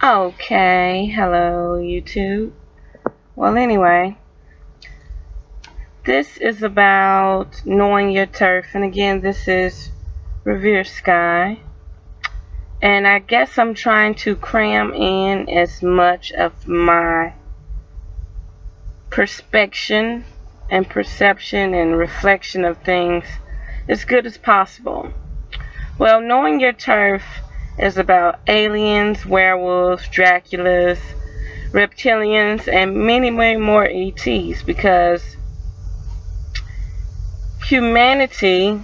Okay, hello YouTube. Well, anyway, this is about knowing your turf, and again, this is Revere Sky. And I guess I'm trying to cram in as much of my perspection and perception and reflection of things as good as possible. Well, knowing your turf is about aliens, werewolves, Draculas, reptilians, and many more ETs, because humanity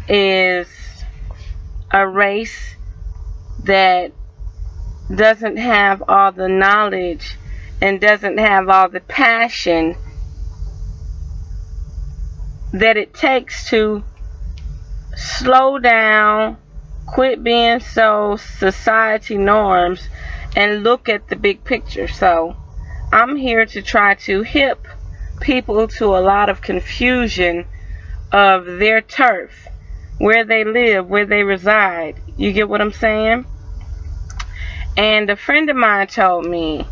is a race that doesn't have all the knowledge and doesn't have all the passion that it takes to slow down, quit being so society norms, and look at the big picture. So I'm here to try to hip people to a lot of confusion of their turf, where they live, where they reside. You get what I'm saying? And a friend of mine told me,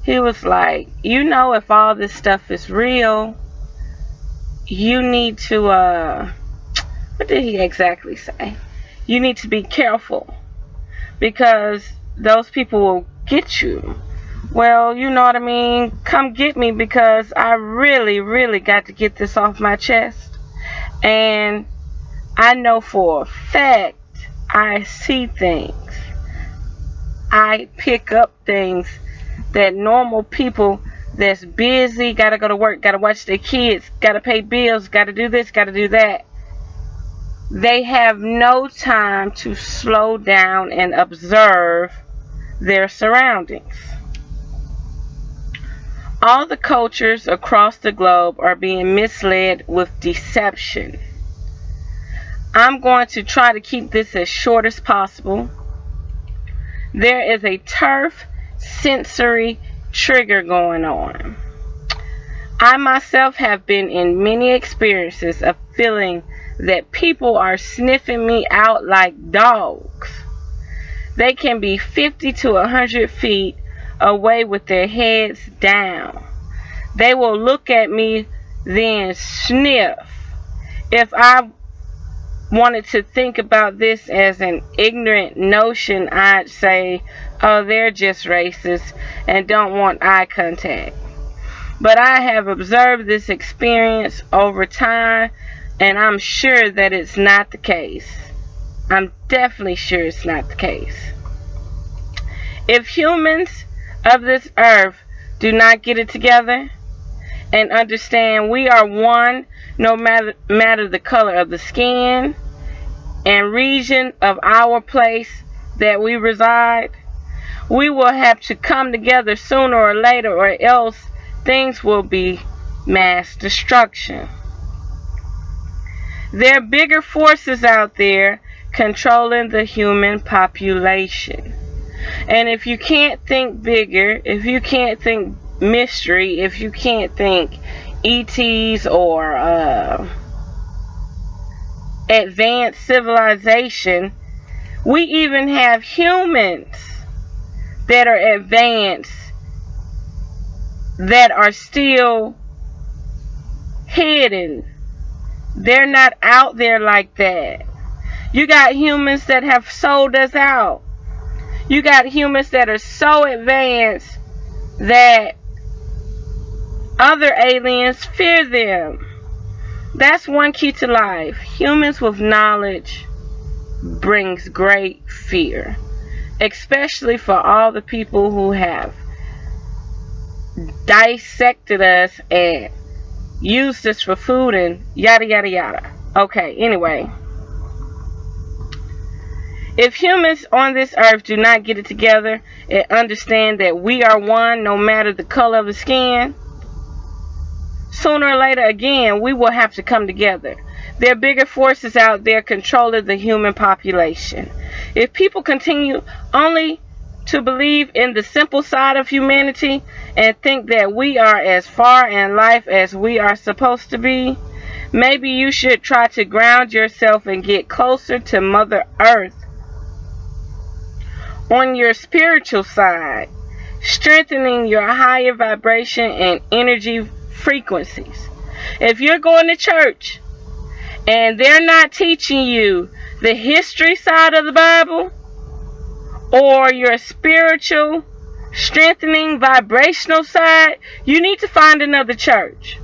he was like, if all this stuff is real, you need to, what did he exactly say? You need to be careful, because those people will get you. Well, you know what I mean? Come get me, because I really got to get this off my chest. And I know for a fact I see things. I pick up things that normal people that's busy, gotta go to work, gotta watch their kids, gotta pay bills, gotta do this, gotta do that. They have no time to slow down and observe their surroundings. All the cultures across the globe are being misled with deception. I'm going to try to keep this as short as possible. There is a turf sensory trigger going on. I myself have been in many experiences of feeling that people are sniffing me out like dogs. They can be 50 to 100 feet away with their heads down. They will look at me, then sniff. If I wanted to think about this as an ignorant notion, I'd say, oh, they're just racist and don't want eye contact. But I have observed this experience over time, and I'm sure that it's not the case. I'm definitely sure it's not the case. If humans of this earth do not get it together and understand we are one, no matter the color of the skin and region of our place that we reside, we will have to come together sooner or later, or else things will be mass destruction. There are bigger forces out there controlling the human population. And if you can't think bigger, if you can't think mystery, if you can't think ETs or advanced civilization, we even have humans that are advanced that are still hidden. They're not out there like that. You got humans that have sold us out. You got humans that are so advanced that other aliens fear them. That's one key to life. Humans with knowledge brings great fear, especially for all the people who have dissected us and used us for food and yada yada yada. Okay, anyway, if humans on this earth do not get it together and understand that we are one, no matter the color of the skin, sooner or later, again, we will have to come together. There are bigger forces out there controlling the human population. If people continue only to believe in the simple side of humanity and think that we are as far in life as we are supposed to be, maybe you should try to ground yourself and get closer to Mother Earth. On your spiritual side, strengthening your higher vibration and energy frequencies. If you're going to church and they're not teaching you the history side of the Bible, or your spiritual strengthening vibrational side, you need to find another church.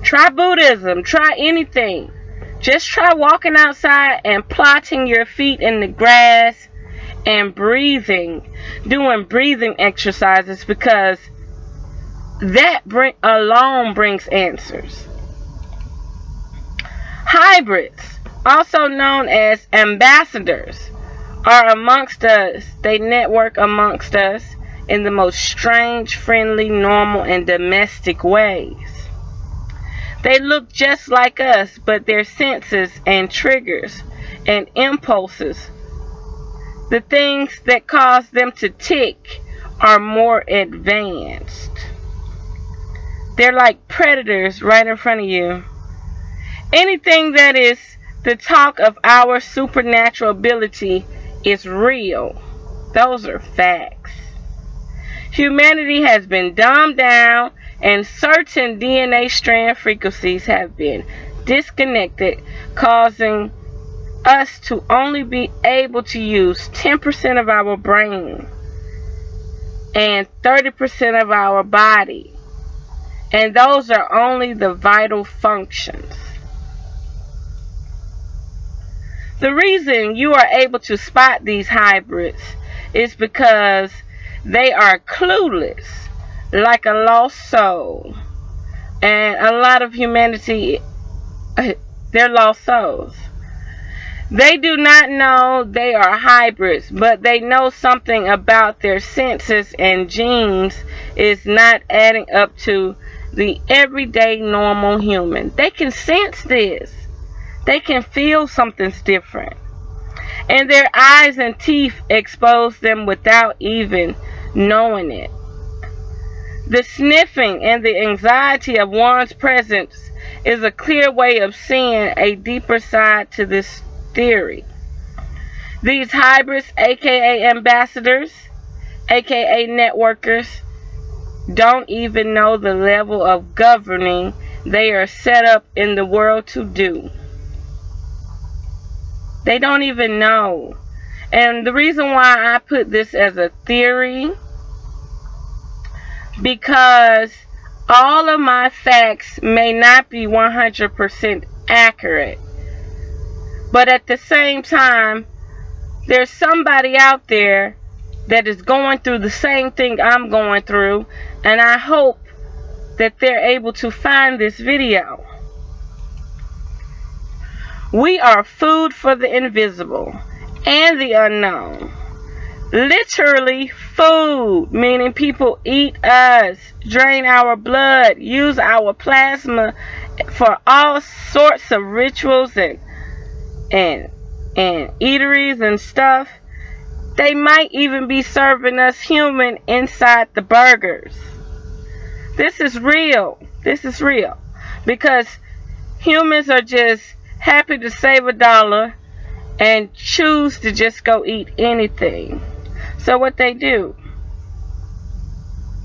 Try Buddhism, try anything. Just try walking outside and plotting your feet in the grass and breathing, doing breathing exercises, because that alone brings answers. Hybrids, also known as ambassadors, are amongst us. They network amongst us in the most strange, friendly, normal, and domestic ways. They look just like us, but their senses and triggers and impulses, the things that cause them to tick, are more advanced. They're like predators right in front of you. Anything that is the talk of our supernatural ability is real. Those are facts. Humanity has been dumbed down, and certain DNA strand frequencies have been disconnected, causing us to only be able to use 10% of our brain and 30% of our body. And those are only the vital functions. The reason you are able to spot these hybrids is because they are clueless, like a lost soul. And a lot of humanity, they're lost souls. They do not know they are hybrids, but they know something about their senses and genes is not adding up to the everyday normal human. They can sense this. They can feel something's different. And their eyes and teeth expose them without even knowing it. The sniffing and the anxiety of one's presence is a clear way of seeing a deeper side to this theory. These hybrids, aka ambassadors, aka networkers, don't even know the level of governing they are set up in the world to do. They don't even know. And the reason why I put this as a theory, because all of my facts may not be 100% accurate. But at the same time, there's somebody out there that is going through the same thing I'm going through, and I hope that they're able to find this video. We are food for the invisible and the unknown. Literally food, meaning people eat us, drain our blood, use our plasma for all sorts of rituals and eateries and stuff. They might even be serving us human inside the burgers. This is real. This is real. Because humans are just happy to save $1 and choose to just go eat anything. So what they do,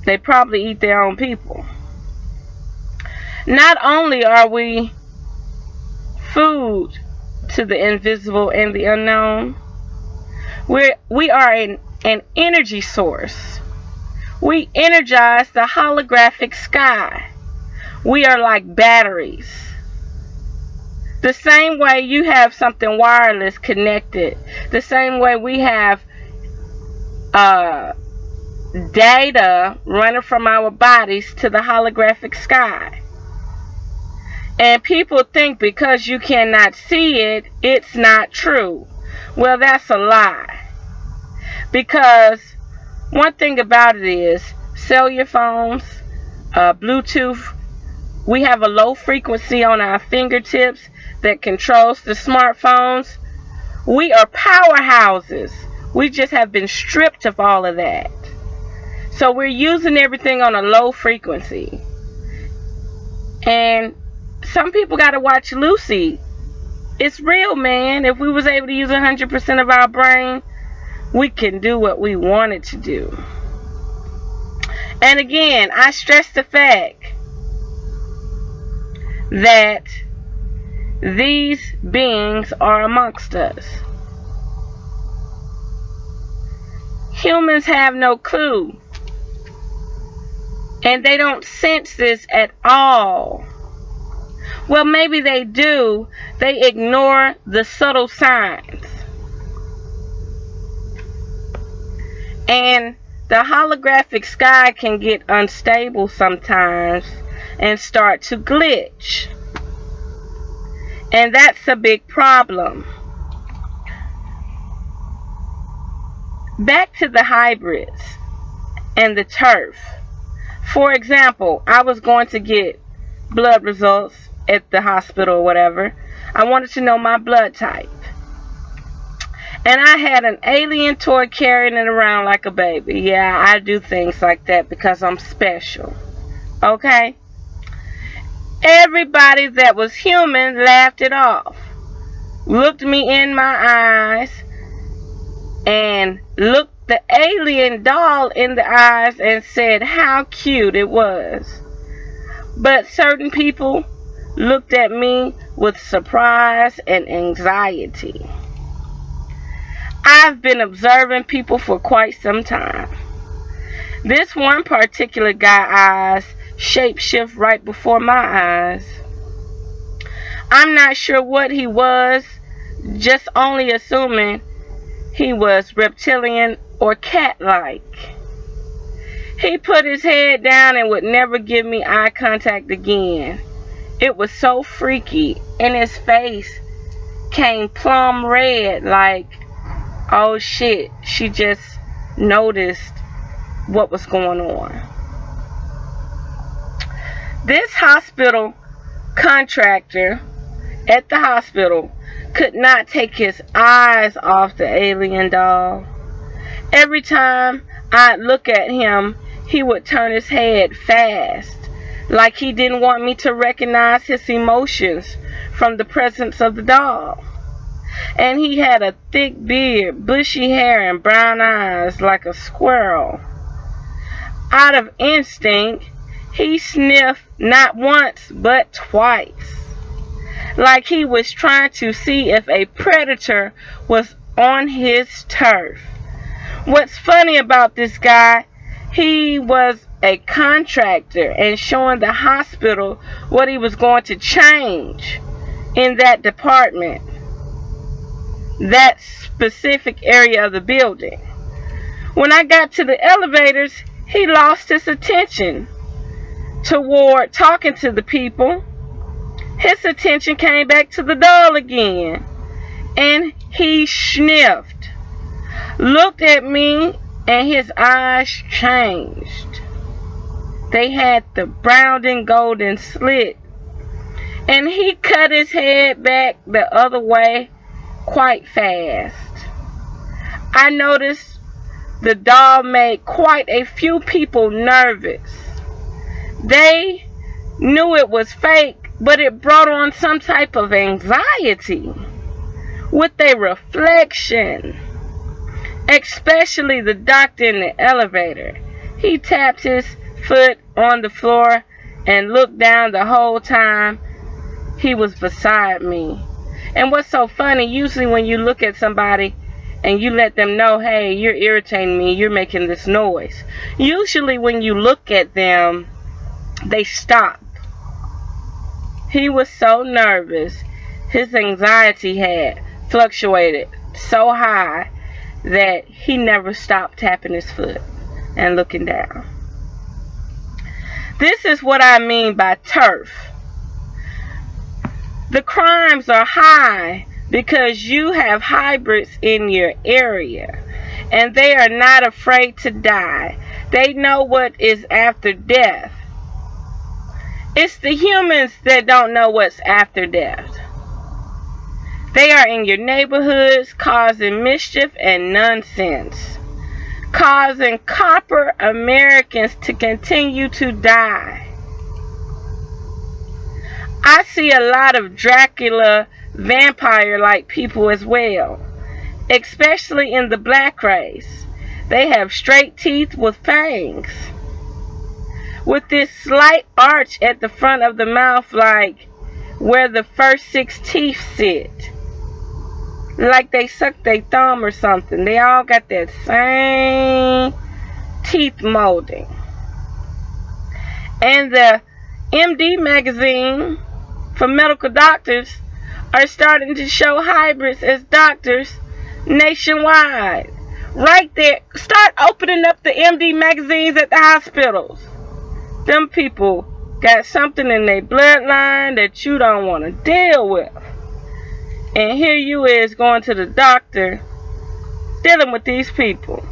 they probably eat their own people. Not only are we food to the invisible and the unknown, we are an energy source. We energize the holographic sky. We are like batteries. The same way you have something wireless connected, the same way we have data running from our bodies to the holographic sky. And people think because you cannot see it, it's not true. Well, that's a lie. Because one thing about it is, cellular phones, Bluetooth, we have a low frequency on our fingertips that controls the smartphones. We are powerhouses. We just have been stripped of all of that. So we're using everything on a low frequency. And some people got to watch Lucy. It's real, man. If we was able to use 100% of our brain, we can do what we wanted to do. And again, I stress the fact that these beings are amongst us. Humans have no clue, and they don't sense this at all. Well, maybe they do. They ignore the subtle signs. And the holographic sky can get unstable sometimes and start to glitch. And that's a big problem. Back to the hybrids and the turf. For example, I was going to get blood results at the hospital or whatever. I wanted to know my blood type. And I had an alien toy carrying it around like a baby. Yeah, I do things like that because I'm special. Okay? Everybody that was human laughed it off. Looked me in my eyes and looked the alien doll in the eyes and said how cute it was. But certain people looked at me with surprise and anxiety. I've been observing people for quite some time. This one particular guy's eyes shapeshift right before my eyes. I'm not sure what he was, just only assuming he was reptilian or cat-like. He put his head down and would never give me eye contact again. It was so freaky, and his face came plum red like, oh shit, she just noticed what was going on. This hospital contractor at the hospital could not take his eyes off the alien doll. Every time I'd look at him, he would turn his head fast, like he didn't want me to recognize his emotions from the presence of the doll. And he had a thick beard, bushy hair, and brown eyes like a squirrel. Out of instinct, he sniffed not once but twice, like he was trying to see if a predator was on his turf. What's funny about this guy, he was a contractor and showing the hospital what he was going to change in that department, that specific area of the building. When I got to the elevators, he lost his attention toward talking to the people. His attention came back to the doll again, and he sniffed, looked at me, and his eyes changed. They had the brown and golden slit, and he cut his head back the other way quite fast. I noticed the doll made quite a few people nervous. They knew it was fake, but it brought on some type of anxiety with a reflection. Especially the doctor in the elevator. He tapped his foot on the floor and looked down the whole time he was beside me. And what's so funny, usually when you look at somebody and you let them know, hey, you're irritating me, you're making this noise. Usually when you look at them, they stop. He was so nervous. His anxiety had fluctuated so high that he never stopped tapping his foot and looking down. This is what I mean by turf. The crimes are high because you have hybrids in your area, and they are not afraid to die. They know what is after death. It's the humans that don't know what's after death. They are in your neighborhoods causing mischief and nonsense, causing copper Americans to continue to die. I see a lot of Dracula vampire-like people as well. especially in the black race. They have straight teeth with fangs, with this slight arch at the front of the mouth, like where the first 6 teeth sit, like they suck their thumb or something. They all got that same teeth molding. And the MD magazine for medical doctors are starting to show hybrids as doctors nationwide. Right there. Start opening up the MD magazines at the hospitals. Them people got something in their bloodline that you don't want to deal with. And here you is going to the doctor dealing with these people.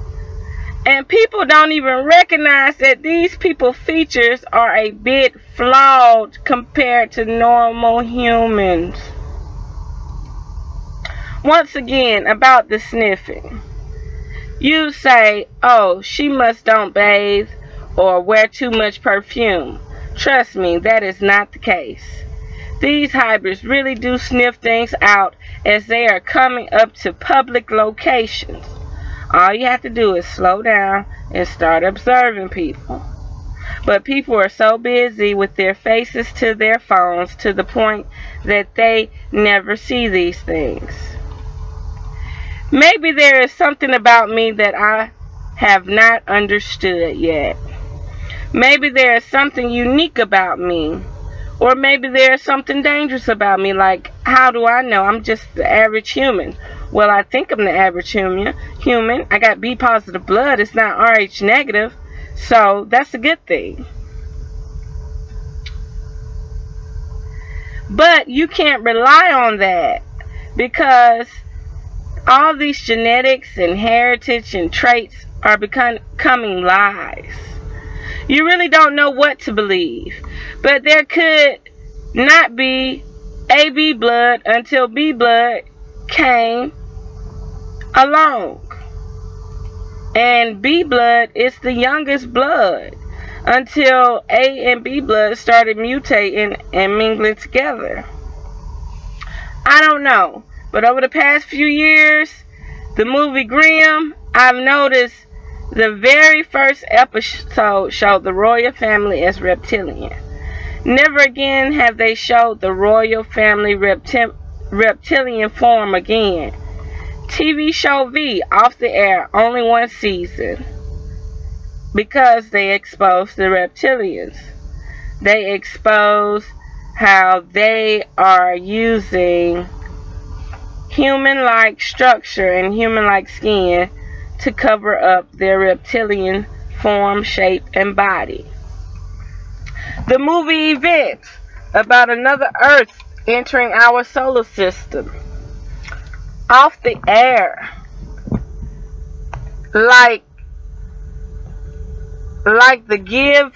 And people don't even recognize that these people's features are a bit flawed compared to normal humans. Once again, about the sniffing. You say, oh, she must don't bathe or wear too much perfume. Trust me, that is not the case. These hybrids really do sniff things out as they are coming up to public locations. All you have to do is slow down and start observing people. But people are so busy with their faces to their phones to the point that they never see these things. Maybe there is something about me that I have not understood yet. Maybe there is something unique about me. Or maybe there is something dangerous about me. Like, how do I know? I'm just the average human. Well, I think I'm the average human. I got B positive blood. It's not RH negative. So that's a good thing. But you can't rely on that, because all these genetics and heritage and traits are becoming lies. You really don't know what to believe. But there could not be AB blood until B blood came along. And B blood is the youngest blood until A and B blood started mutating and mingling together. I don't know. But over the past few years, the movie Grimm, I've noticed the very first episode showed the royal family as reptilian. Never again have they showed the royal family reptilian form again. TV show V off the air, only 1 season. Because they exposed the reptilians. They exposed how they are using human-like structure and human-like skin to cover up their reptilian form, shape, and body. The movie Event, about another Earth entering our solar system, off the air, like the give,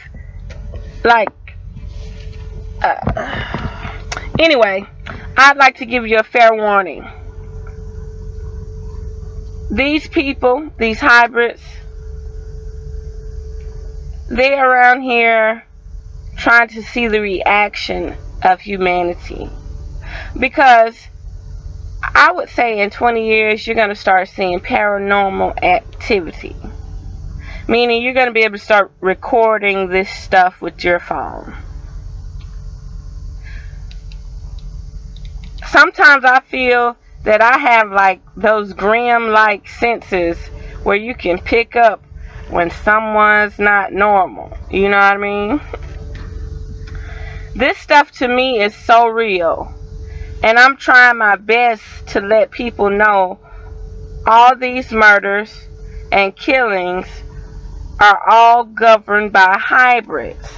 anyway, I'd like to give you a fair warning. These people, these hybrids, they're around here trying to see the reaction of humanity. Because I would say in 20 years, you're going to start seeing paranormal activity. Meaning you're going to be able to start recording this stuff with your phone. Sometimes I feel that I have like those Grimm-like senses where you can pick up when someone's not normal. You know what I mean? This stuff to me is so real. And I'm trying my best to let people know all these murders and killings are all governed by hybrids.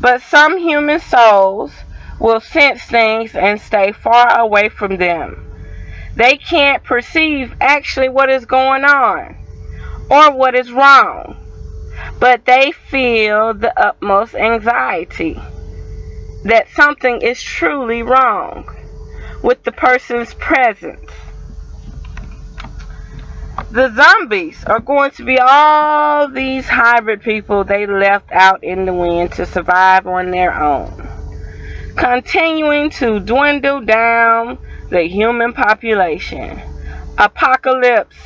But some human souls will sense things and stay far away from them. They can't perceive actually what is going on or what is wrong, but they feel the utmost anxiety that something is truly wrong with the person's presence. The zombies are going to be all these hybrid people they left out in the wind to survive on their own, continuing to dwindle down the human population. apocalypse,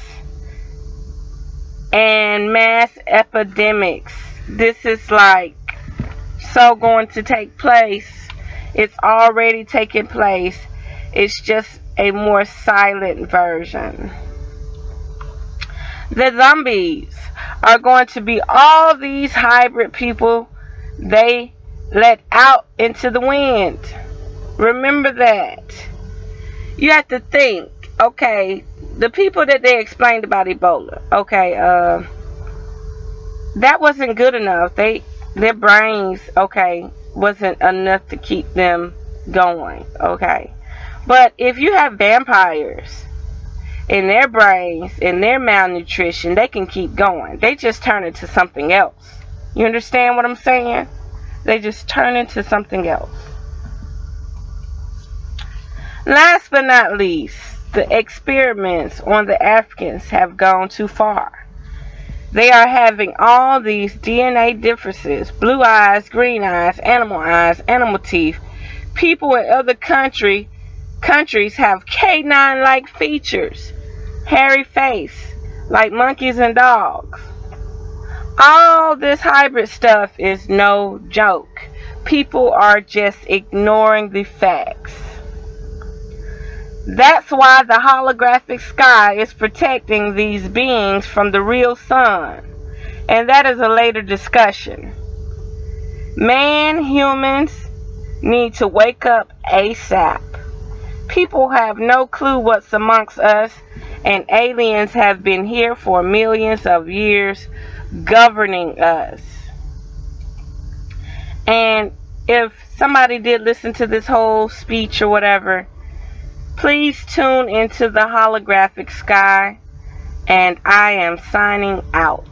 and mass epidemics. This is like so going to take place. It's already taking place. It's just a more silent version. The zombies are going to be all these hybrid people they let out into the wind. Remember that. You have to think, okay, the people that they explained about Ebola, okay, that wasn't good enough. Their brains, okay, wasn't enough to keep them going, okay. But if you have vampires in their brains, in their malnutrition, they can keep going. They just turn into something else. You understand what I'm saying? They just turn into something else. Last but not least, the experiments on the Africans have gone too far. They are having all these DNA differences, blue eyes, green eyes, animal teeth. People in other countries have canine-like features, hairy face, like monkeys and dogs. All this hybrid stuff is no joke. People are just ignoring the facts. That's why the holographic sky is protecting these beings from the real sun. And that is a later discussion. Humans need to wake up ASAP. People have no clue what's amongst us, and aliens have been here for millions of years governing us. And if somebody did listen to this whole speech or whatever, please tune into the holographic sky, and I am signing out.